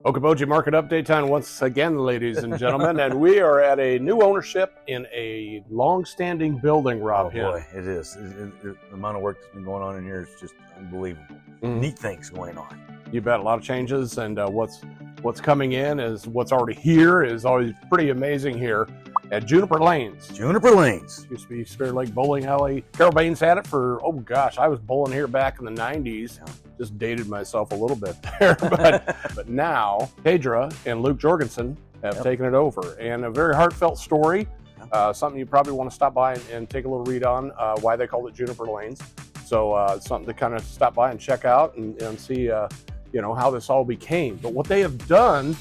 Okoboji Market Update time once again, ladies and gentlemen, and we are at a new ownership in a long-standing building, Rob. Oh boy, it is. The amount of work that's been going on in here is just unbelievable. Neat things going on. You bet. A lot of changes, and what's coming in is what's already here is always pretty amazing here at Juniper Lanes. Juniper Lanes. Used to be Spirit Lake Bowling Alley. Carol Baines had it for, oh gosh, I was bowling here back in the 90s. Yeah. Just dated myself a little bit there, but now Pedra and Luke Jorgensen have taken it over, and a very heartfelt story. Something you probably want to stop by and take a little read on, why they called it Juniper Lanes. So something to kind of stop by and check out and see, you know, how this all became. But what they have done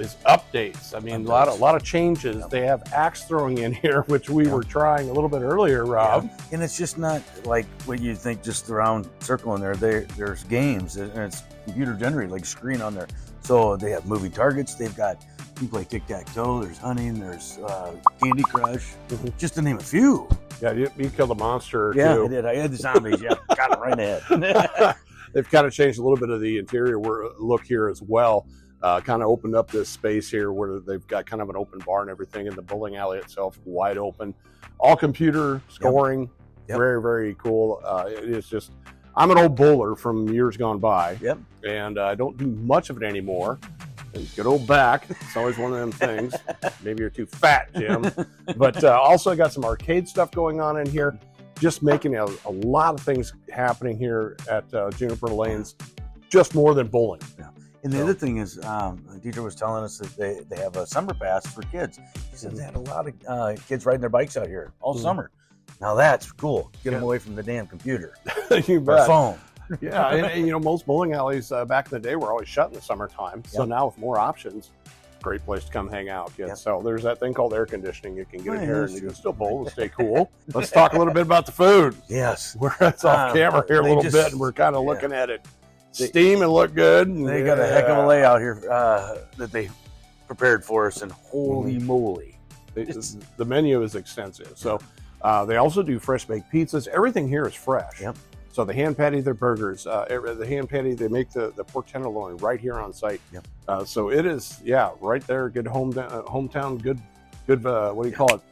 is updates. I mean, a lot of changes. Yep. They have axe throwing in here, which we were trying a little bit earlier, Rob. Yeah. And it's just not like what you think, just the round circle in there. There's games, and it's computer generated, like screen on there. So they have moving targets. They've got, you play tic-tac-toe, there's hunting, there's Candy Crush, just to name a few. Yeah, you killed a monster too. Yeah, I did. I had the zombies. Yeah, got it right in the head. They've kind of changed a little bit of the interior look here as well. Kind of opened up this space here where they've got kind of an open bar and everything, and the bowling alley itself wide open. All computer scoring. Yep. Very, very cool. It is just, I'm an old bowler from years gone by. Yep. And I don't do much of it anymore. And good old back, it's always one of them things. Maybe you're too fat, Jim. But also got some arcade stuff going on in here. Just making a lot of things happening here at Juniper Lanes, just more than bowling. Yeah. And the other thing is, the teacher was telling us that they have a summer pass for kids. He said they had a lot of kids riding their bikes out here all summer. Now that's cool. Get them away from the damn computer. You bet. Or phone. Yeah, and you know, most bowling alleys back in the day were always shut in the summertime. So now with more options, great place to come hang out, kids. So there's that thing called air conditioning. You can get in here and you can still bowl and stay cool. Let's talk a little bit about the food. Yes. We're off camera here a little bit, and we're kind of looking at it. Steam and look good. They got a heck of a layout here that they prepared for us, and holy moly. The menu is extensive. So they also do fresh baked pizzas. Everything here is fresh. Yep. So they hand patty their burgers. The hand patty, they make the pork tenderloin right here on site. Yep. So it is, right there. Good hometown, good. What do you call it?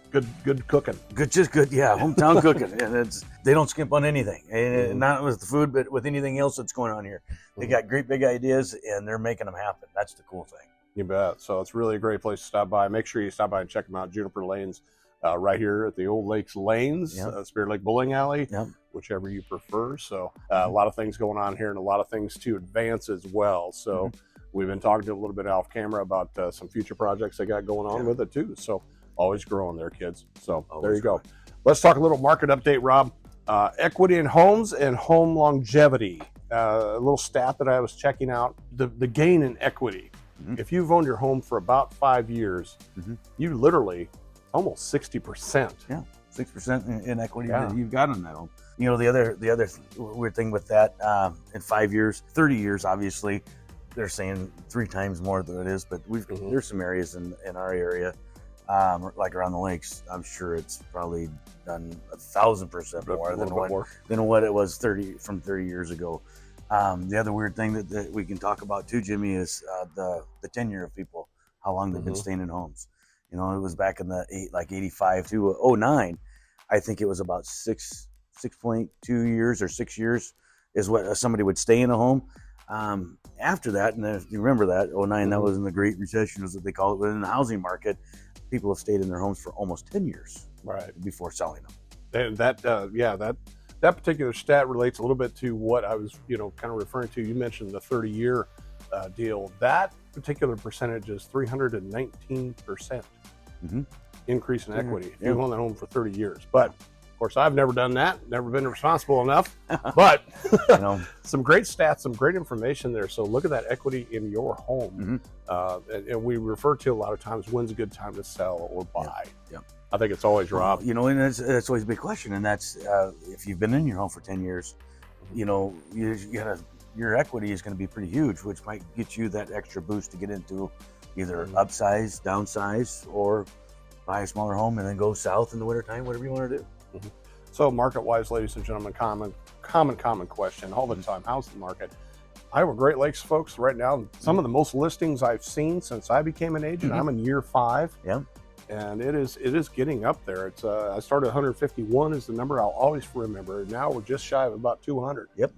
Good cooking. Just good. Yeah, hometown cooking, and they don't skimp on anything. And not with the food, but with anything else that's going on here. They got great big ideas, and they're making them happen. That's the cool thing. You bet. So it's really a great place to stop by. Make sure you stop by and check them out. Juniper Lanes, right here at the Old Lakes Lanes, Spirit Lake Bowling Alley. Yep. Whichever you prefer. So a lot of things going on here, and a lot of things to advance as well. So we've been talking a little bit off camera about some future projects they got going on with it too. So always growing there, kids. So there you go. Let's talk a little market update, Rob. Equity in homes and home longevity. A little stat that I was checking out, the gain in equity. If you've owned your home for about 5 years, you literally almost 60%. Yeah, 6% in equity that you've got on that home. You know, the other weird thing with that, in 5 years, 30 years, obviously, they're saying 3 times more than it is, but there's some areas in our area, like around the lakes, I'm sure it's probably done 1,000% more than what it was 30 years ago. The other weird thing that we can talk about too, Jimmy, is the tenure of people, how long they've been staying in homes. You know, it was back in the 85 to 09. I think it was about 6.2 years or 6 years is what somebody would stay in a home. After that, and if you remember that, 09, that was in the Great Recession, is what they call it. But in the housing market, people have stayed in their homes for almost 10 years before selling them. And that particular stat relates a little bit to what I was, kind of referring to. You mentioned the 30-year deal. That particular percentage is 319% increase in equity if you own that home for 30 years. But of course, I've never done that, never been responsible enough, but some great stats, some great information there. So look at that equity in your home. And we refer to a lot of times, when's a good time to sell or buy? I think it's always, Rob. And it's always a big question. And that's, if you've been in your home for 10 years, your equity is going to be pretty huge, which might get you that extra boost to get into either upsize, downsize, or buy a smaller home and then go south in the wintertime, whatever you want to do. So market-wise, ladies and gentlemen, common question all the time. How's the market? Iowa Great Lakes, folks, right now, some of the most listings I've seen since I became an agent. I'm in year 5. Yeah. And it is getting up there. It's I started 151 is the number I'll always remember. Now we're just shy of about 200. Yep.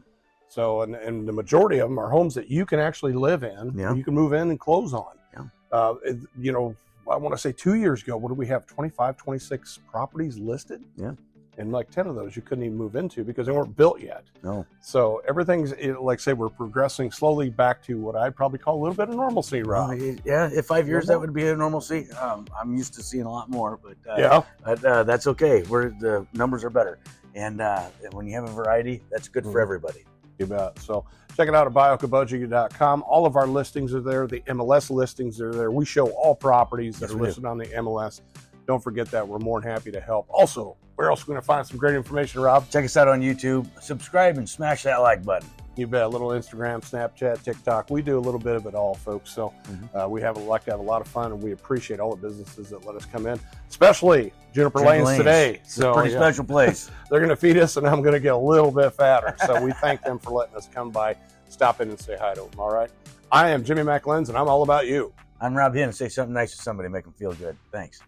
So, and the majority of them are homes that you can actually live in. Yeah. You can move in and close on. Yeah. You know, I want to say 2 years ago, what do we have? 25, 26 properties listed. Yeah. And like 10 of those you couldn't even move into because they weren't built yet. No. So everything's, like say, we're progressing slowly back to what I'd probably call a little bit of normalcy, Rob. Yeah, if 5 years that would be a normalcy. I'm used to seeing a lot more, but that's okay. The numbers are better, and when you have a variety, that's good for everybody. You bet. So check it out at buyokoboji.com. All of our listings are there. The MLS listings are there. We show all properties that are listed on the MLS. Don't forget that. We're more than happy to help. Also, where else are we going to find some great information, Rob? Check us out on YouTube. Subscribe and smash that like button. You bet. A little Instagram, Snapchat, TikTok. We do a little bit of it all, folks. So we like to have a lot of fun, and we appreciate all the businesses that let us come in, especially Juniper Lanes today. It's a pretty special place. They're going to feed us, and I'm going to get a little bit fatter. So we thank them for letting us come by, stop in, and say hi to them. All right. I am Jimmy McLenz, and I'm all about you. I'm Rob Hinn. Say something nice to somebody, make them feel good. Thanks.